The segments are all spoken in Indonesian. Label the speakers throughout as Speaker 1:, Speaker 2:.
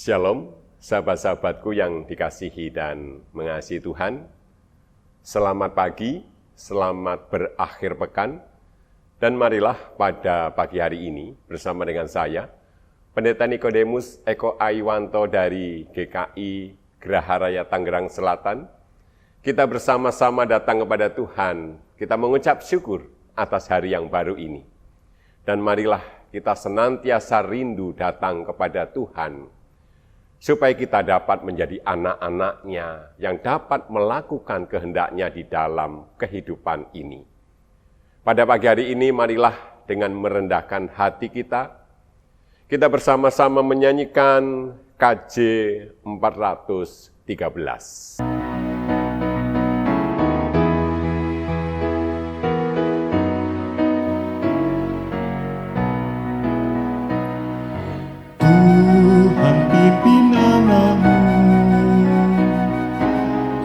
Speaker 1: Shalom, sahabat-sahabatku yang dikasihi dan mengasihi Tuhan. Selamat pagi, selamat berakhir pekan, dan marilah pada pagi hari ini bersama dengan saya, Pendeta Nikodemus Eko Aiwanto dari GKI Geraha Raya Tangerang Selatan. Kita bersama-sama datang kepada Tuhan, kita mengucap syukur atas hari yang baru ini. Dan marilah kita senantiasa rindu datang kepada Tuhan, supaya kita dapat menjadi anak-anaknya yang dapat melakukan kehendak-Nya di dalam kehidupan ini. Pada pagi hari ini, marilah dengan merendahkan hati kita bersama-sama menyanyikan KJ 413.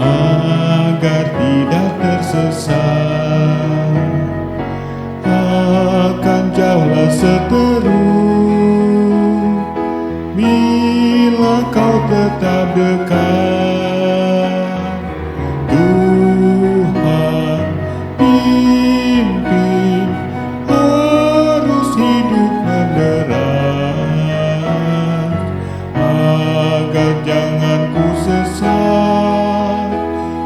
Speaker 2: Agar tidak tersesat, akan jauhlah seteru bila kau tetap dekat. Tuhan pimpin, harus hidup menderat, agar jangan ku sesat,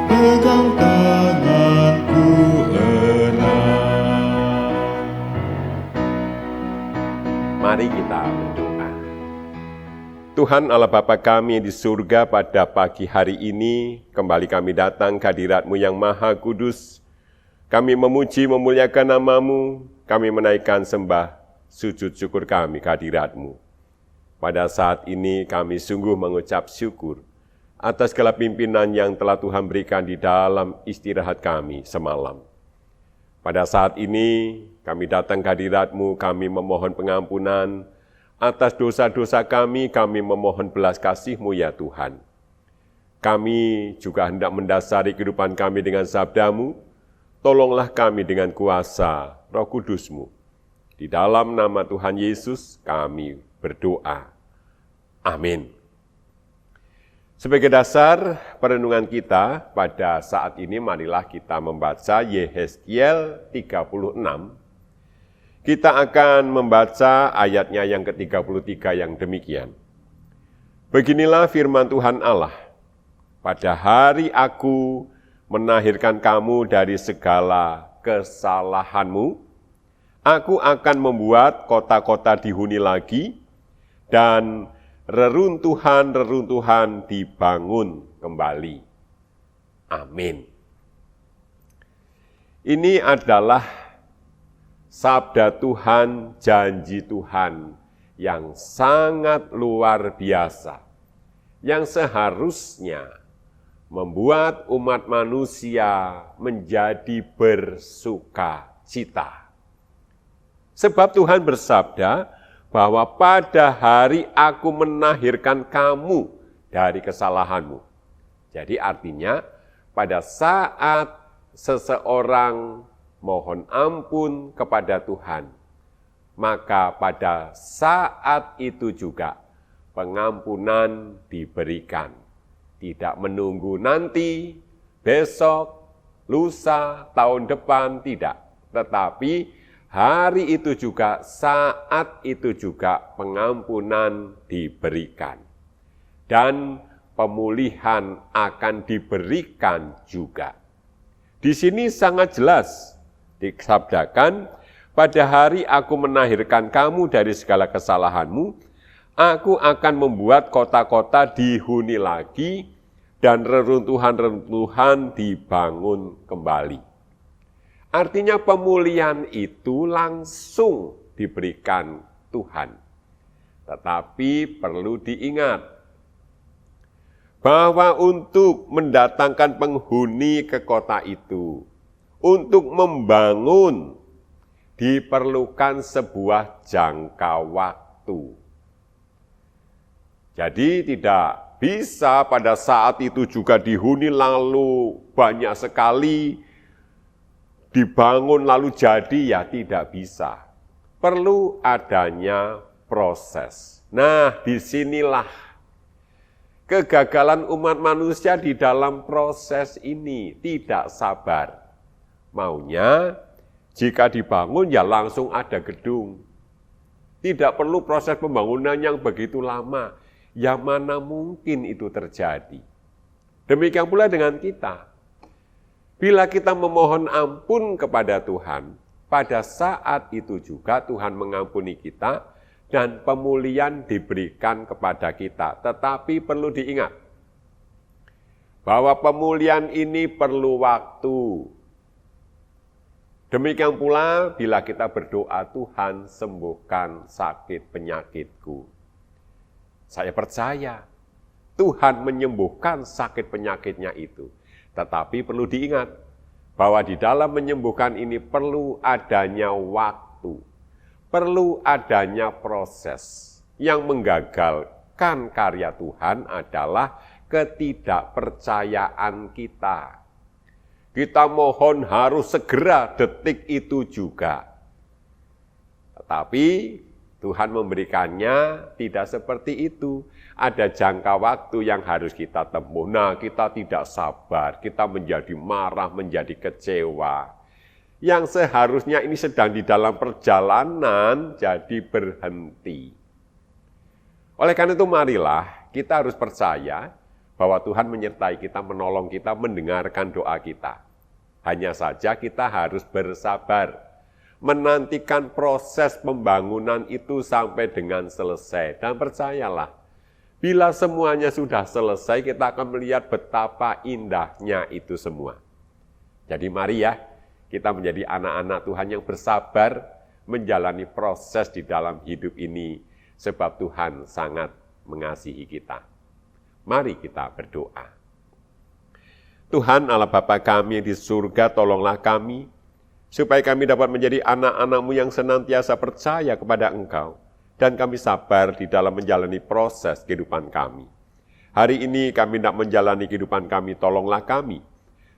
Speaker 2: pegang tanganku erat.
Speaker 1: Mari kita berdoa. Tuhan Allah Bapa kami di surga, pada pagi hari ini kembali kami datang ke hadirat-Mu yang Maha Kudus. Kami memuji memuliakan nama-Mu, kami menaikkan sembah sujud syukur kami ke hadirat-Mu. Pada saat ini kami sungguh mengucap syukur atas segala pimpinan yang telah Tuhan berikan di dalam istirahat kami semalam. Pada saat ini kami datang ke hadirat-Mu, kami memohon pengampunan atas dosa-dosa kami memohon belas kasih-Mu ya Tuhan. Kami juga hendak mendasari kehidupan kami dengan sabda-Mu, tolonglah kami dengan kuasa Roh Kudus-Mu. Di dalam nama Tuhan Yesus kami berdoa. Amin. Sebagai dasar perenungan kita pada saat ini, marilah kita membaca Yehezkiel 36. Kita akan membaca ayatnya yang ke-33 yang demikian. Beginilah firman Tuhan Allah, pada hari aku menahirkan kamu dari segala kesalahanmu, aku akan membuat kota-kota dihuni lagi, dan reruntuhan-reruntuhan dibangun kembali. Amin. Ini adalah sabda Tuhan, janji Tuhan yang sangat luar biasa, yang seharusnya membuat umat manusia menjadi bersuka cita. Sebab Tuhan bersabda bahwa pada hari aku menahirkan kamu dari kesalahanmu. Jadi artinya pada saat seseorang mohon ampun kepada Tuhan, maka pada saat itu juga pengampunan diberikan. Tidak menunggu nanti, besok, lusa, tahun depan, tidak. Tetapi hari itu juga, saat itu juga pengampunan diberikan. Dan pemulihan akan diberikan juga. Di sini sangat jelas disabdakan, pada hari aku menahirkan kamu dari segala kesalahanmu, aku akan membuat kota-kota dihuni lagi, dan reruntuhan-reruntuhan dibangun kembali. Artinya pemulihan itu langsung diberikan Tuhan. Tetapi perlu diingat bahwa untuk mendatangkan penghuni ke kota itu, untuk membangun, diperlukan sebuah jangka waktu. Jadi tidak bisa pada saat itu juga dihuni lalu banyak sekali, dibangun lalu jadi, ya tidak bisa. Perlu adanya proses. Nah, disinilah Kegagalan umat manusia di dalam proses ini tidak sabar. Maunya jika dibangun ya langsung ada gedung. Tidak perlu proses pembangunan yang begitu lama. Yang mana mungkin itu terjadi. Demikian pula dengan kita. Bila kita memohon ampun kepada Tuhan, pada saat itu juga Tuhan mengampuni kita, dan pemulihan diberikan kepada kita. Tetapi perlu diingat, bahwa pemulihan ini perlu waktu. Demikian pula bila kita berdoa, Tuhan sembuhkan sakit penyakitku. Saya percaya, Tuhan menyembuhkan sakit penyakitnya itu. Tetapi perlu diingat, bahwa di dalam menyembuhkan ini perlu adanya waktu. Perlu adanya proses. Yang menggagalkan karya Tuhan adalah ketidakpercayaan kita. Kita mohon harus segera detik itu juga. Tetapi Tuhan memberikannya tidak seperti itu. Ada jangka waktu yang harus kita tempuh. Nah, kita tidak sabar, kita menjadi marah, menjadi kecewa. Yang seharusnya ini sedang di dalam perjalanan, jadi berhenti. Oleh karena itu marilah kita harus percaya bahwa Tuhan menyertai kita, menolong kita, mendengarkan doa kita. Hanya saja kita harus bersabar, menantikan proses pembangunan itu sampai dengan selesai. Dan percayalah, bila semuanya sudah selesai, kita akan melihat betapa indahnya itu semua. Jadi mari ya, kita menjadi anak-anak Tuhan yang bersabar menjalani proses di dalam hidup ini, sebab Tuhan sangat mengasihi kita. Mari kita berdoa. Tuhan Allah Bapa kami yang di surga, tolonglah kami, supaya kami dapat menjadi anak-anak-Mu yang senantiasa percaya kepada Engkau, dan kami sabar di dalam menjalani proses kehidupan kami. Hari ini kami hendak menjalani kehidupan kami, tolonglah kami,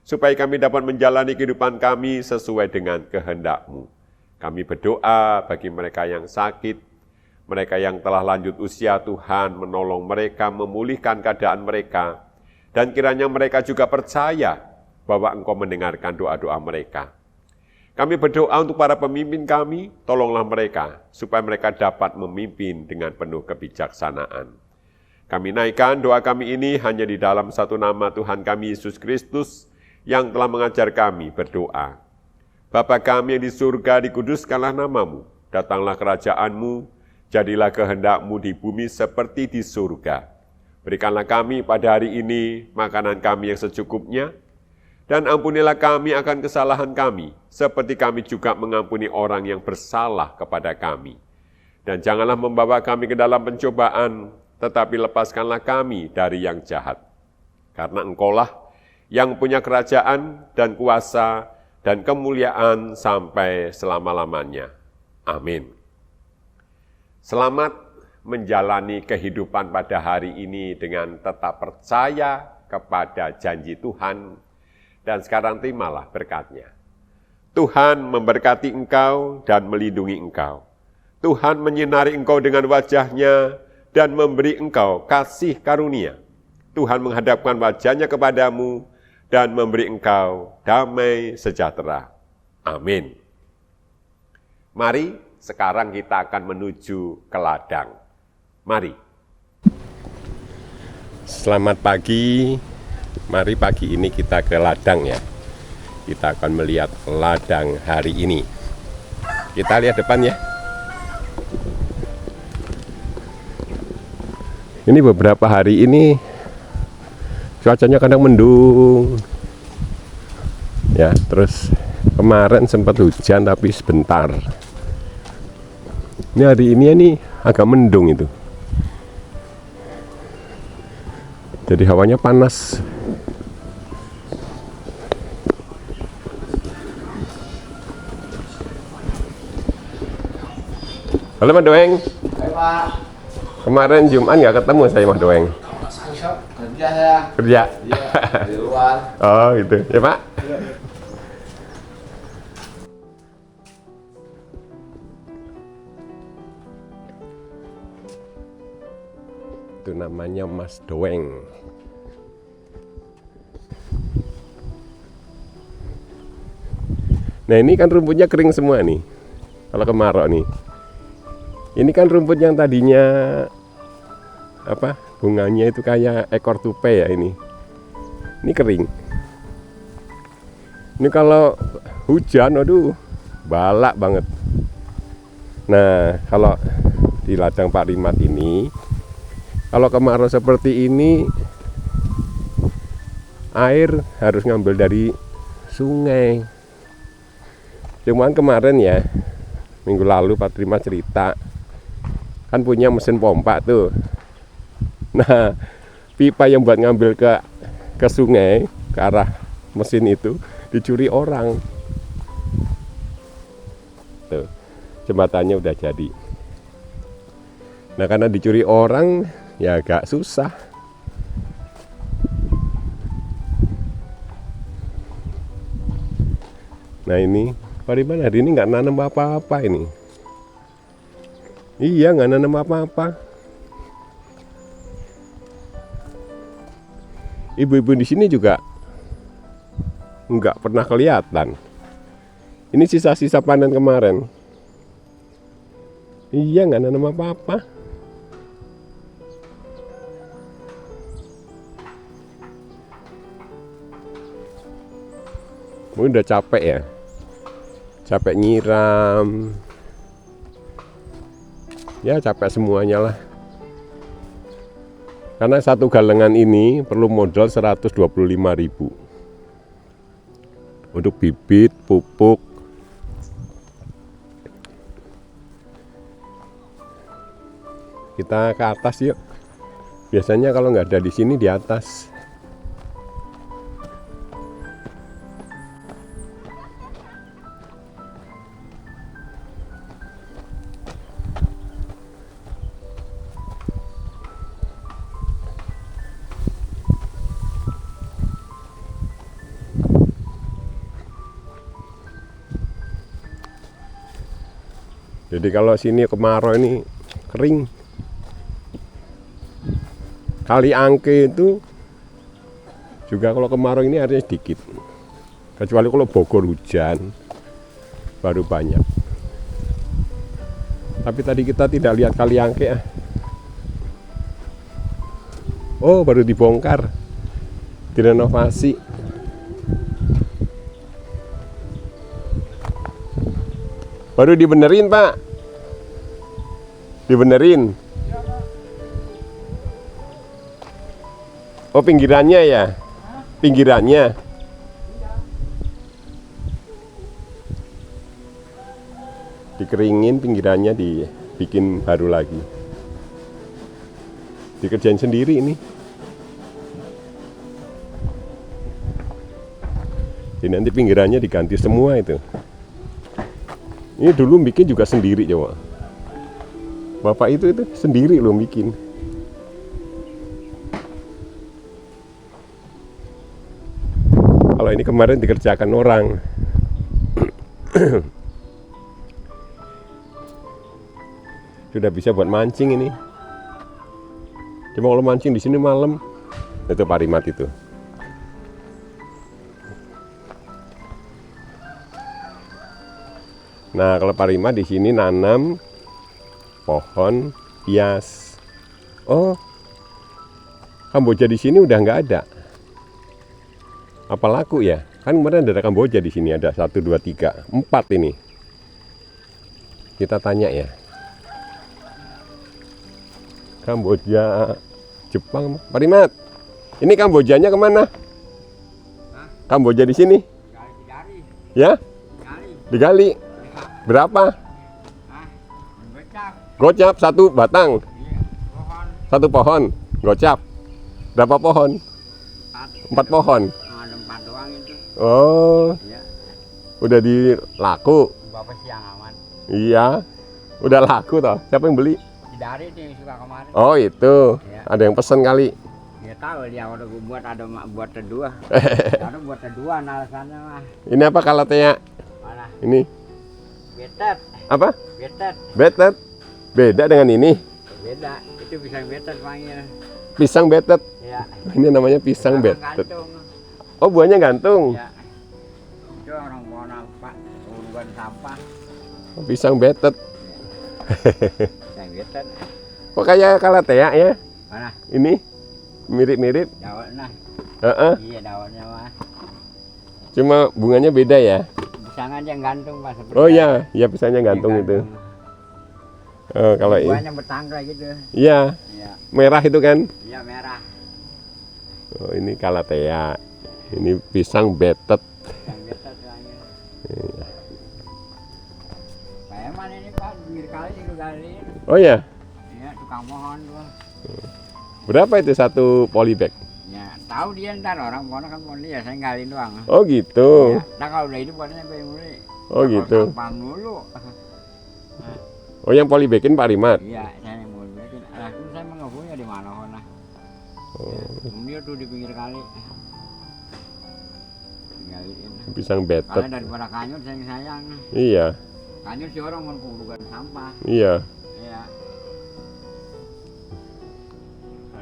Speaker 1: supaya kami dapat menjalani kehidupan kami sesuai dengan kehendak-Mu. Kami berdoa bagi mereka yang sakit, mereka yang telah lanjut usia, Tuhan menolong mereka, memulihkan keadaan mereka, dan kiranya mereka juga percaya bahwa Engkau mendengarkan doa-doa mereka. Kami berdoa untuk para pemimpin kami, tolonglah mereka, supaya mereka dapat memimpin dengan penuh kebijaksanaan. Kami naikkan doa kami ini hanya di dalam satu nama Tuhan kami, Yesus Kristus, yang telah mengajar kami berdoa. Bapa kami yang di surga, dikuduskanlah nama-Mu, datanglah kerajaan-Mu, jadilah kehendak-Mu di bumi seperti di surga. Berikanlah kami pada hari ini makanan kami yang secukupnya, dan ampunilah kami akan kesalahan kami, seperti kami juga mengampuni orang yang bersalah kepada kami. Dan janganlah membawa kami ke dalam pencobaan, tetapi lepaskanlah kami dari yang jahat. Karena Engkaulah yang punya kerajaan dan kuasa dan kemuliaan sampai selama-lamanya. Amin. Selamat menjalani kehidupan pada hari ini dengan tetap percaya kepada janji Tuhan, dan sekarang terimalah berkat-Nya. Tuhan memberkati engkau dan melindungi engkau. Tuhan menyinari engkau dengan wajah-Nya dan memberi engkau kasih karunia. Tuhan menghadapkan wajah-Nya kepadamu dan memberi engkau damai sejahtera. Amin. Mari sekarang kita akan menuju ke ladang. Mari. Selamat pagi. Mari pagi ini kita ke ladang ya. Kita akan melihat ladang hari ini. Kita lihat depan ya. Ini beberapa hari ini cuacanya kadang mendung. Ya, terus kemarin sempat hujan tapi sebentar. Ini hari ini agak mendung itu. Jadi hawanya panas. Halo Mas Doeng.
Speaker 3: Hai Pak.
Speaker 1: Kemarin Jumat nggak ketemu saya Mas Doeng.
Speaker 3: Kerja saya.
Speaker 1: Kerja?
Speaker 3: Iya, di luar.
Speaker 1: Oh gitu, ya Pak?
Speaker 3: Iya.
Speaker 1: itu namanya Mas Doeng. Nah ini kan rumputnya kering semua nih. Kalau kemarau nih. Ini kan rumput yang tadinya apa? Bunganya itu kayak ekor tupai ya ini. Ini kering. Ini kalau hujan, aduh, balak banget. Nah, kalau di ladang Pak Rimat ini, kalau kemarau seperti ini, air harus ngambil dari sungai. Cuman kemarin ya, minggu lalu Pak Rimat cerita, kan punya mesin pompa tuh. Nah, pipa yang buat ngambil ke sungai, ke arah mesin itu, dicuri orang. Tuh, jembatannya udah jadi. Nah karena dicuri orang ya agak susah. Nah ini Pak Riman hari ini nggak nanam apa-apa ini. Iya nggak nanam apa-apa. Ibu-ibu di sini juga nggak pernah kelihatan. Ini sisa-sisa panen kemarin. Iya nggak nanam apa-apa. Mungkin udah capek ya. Capek nyiram. Ya capek semuanya lah. Karena satu galengan ini perlu modal 125.000 untuk bibit, pupuk. Kita ke atas yuk. Biasanya kalau nggak ada di sini di atas. Jadi kalau sini kemarau ini kering. Kali Angke itu juga kalau kemarau ini airnya sedikit. Kecuali kalau Bogor hujan baru banyak. Tapi tadi kita tidak lihat Kali Angke. Oh, baru dibongkar. Direnovasi. Baru dibenerin, Pak. Dibenerin. Oh, pinggirannya ya? Pinggirannya. Dikeringin pinggirannya, dibikin baru lagi. Dikerjain sendiri ini. Jadi nanti pinggirannya diganti semua itu. Ini dulu bikin juga sendiri coba. Bapak itu sendiri loh bikin. Kalau ini kemarin dikerjakan orang. Sudah bisa buat mancing ini. Cuma kalau mancing di sini malam, itu Pak Rimat itu. Nah, kalau Pak Rimat di sini nanam pohon hias. Oh, Kamboja di sini udah nggak ada. Apa laku ya? Kan kemarin ada Kamboja di sini, ada 1, 2, 3, 4 ini. Kita tanya ya. Kamboja, Jepang, Pak Rimat. Ini Kambojanya kemana? Kamboja di sini? Ya? Digali. Berapa? Gocap 1 batang. 1 pohon. Gocap. Berapa pohon? 4 pohon. Oh,
Speaker 4: Iya.
Speaker 1: Udah dilaku.
Speaker 4: Bapak siang aman.
Speaker 1: Iya, udah laku toh. Siapa yang beli?
Speaker 4: Dari itu yang suka kemarin.
Speaker 1: Oh itu,
Speaker 4: Iya.
Speaker 1: ada yang pesen kali.
Speaker 4: Dia tahu dia udah gue buat buat kedua. Ada buat kedua alasannya mah.
Speaker 1: Ini apa kalatnya?
Speaker 4: Mana?
Speaker 1: Ini
Speaker 4: Betet.
Speaker 1: apa?
Speaker 4: Betet.
Speaker 1: Betet. Beda dengan ini.
Speaker 4: Beda. Itu pisang betet panggil.
Speaker 1: Pisang betet.
Speaker 4: Ya.
Speaker 1: Ini namanya pisang
Speaker 4: Orang
Speaker 1: betet.
Speaker 4: gantung.
Speaker 1: Oh, buahnya gantung.
Speaker 4: Ya. Itu orang mau nampak urusan sampah.
Speaker 1: Pisang betet.
Speaker 4: Pisang betet.
Speaker 1: Kok kayak kalatea ya?
Speaker 4: Mana?
Speaker 1: Ini mirip-mirip.
Speaker 4: Daunnya.
Speaker 1: Heeh.
Speaker 4: Iya daunnya mah.
Speaker 1: Cuma bunganya beda ya.
Speaker 4: Pisangan yang gantung Pak. seperti
Speaker 1: Oh iya, ya pisangnya gantung itu. Kalau ini,
Speaker 4: Buahnya bertangga gitu.
Speaker 1: iya
Speaker 4: Iya.
Speaker 1: merah itu kan.
Speaker 4: Iya merah.
Speaker 1: Oh ini kalatea. Ini pisang betet.
Speaker 4: Pisang betet panggil.
Speaker 1: Iya.
Speaker 4: Kayak mana ini Pak? Pinggir kali itu kali.
Speaker 1: Oh ya,
Speaker 4: Iya tukang mohon tuh.
Speaker 1: berapa itu satu polybag?
Speaker 4: Ya tahu dia ntar orang pohon kan pohon dia saya galin doang.
Speaker 1: Oh gitu.
Speaker 4: Ya. Nah kalau udah itu pohonnya sampai mulai.
Speaker 1: Oh gitu.
Speaker 4: Sampang dulu.
Speaker 1: Oh yang polybagin Pak Rimat.
Speaker 4: Iya saya yang mau bikin. Lah itu saya mau punya di mana hona.
Speaker 1: Oh,
Speaker 4: Dia tuh di pinggir kali. Galiin.
Speaker 1: pisang betet.
Speaker 4: Karena daripada kanyut sayang.
Speaker 1: Iya,
Speaker 4: Kanyut si orang mau kuburan sampah.
Speaker 1: iya.
Speaker 4: Iya.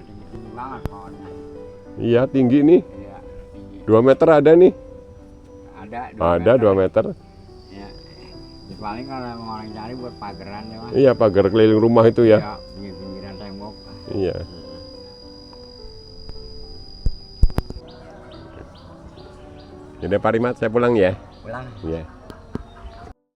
Speaker 4: Tinggi banget pohonnya.
Speaker 1: Iya tinggi nih.
Speaker 4: Iya tinggi.
Speaker 1: 2 meter ada nih.
Speaker 4: Ada.
Speaker 1: Ada 2 meter.
Speaker 4: Ya. Ya, paling kalau emang orang cari buat pageran ya mas.
Speaker 1: Iya pagar keliling rumah itu ya.
Speaker 4: Ya, pinggiran tembok.
Speaker 1: Iya. Jadi Pak Rimat saya pulang ya.
Speaker 4: Pulang.
Speaker 1: Iya.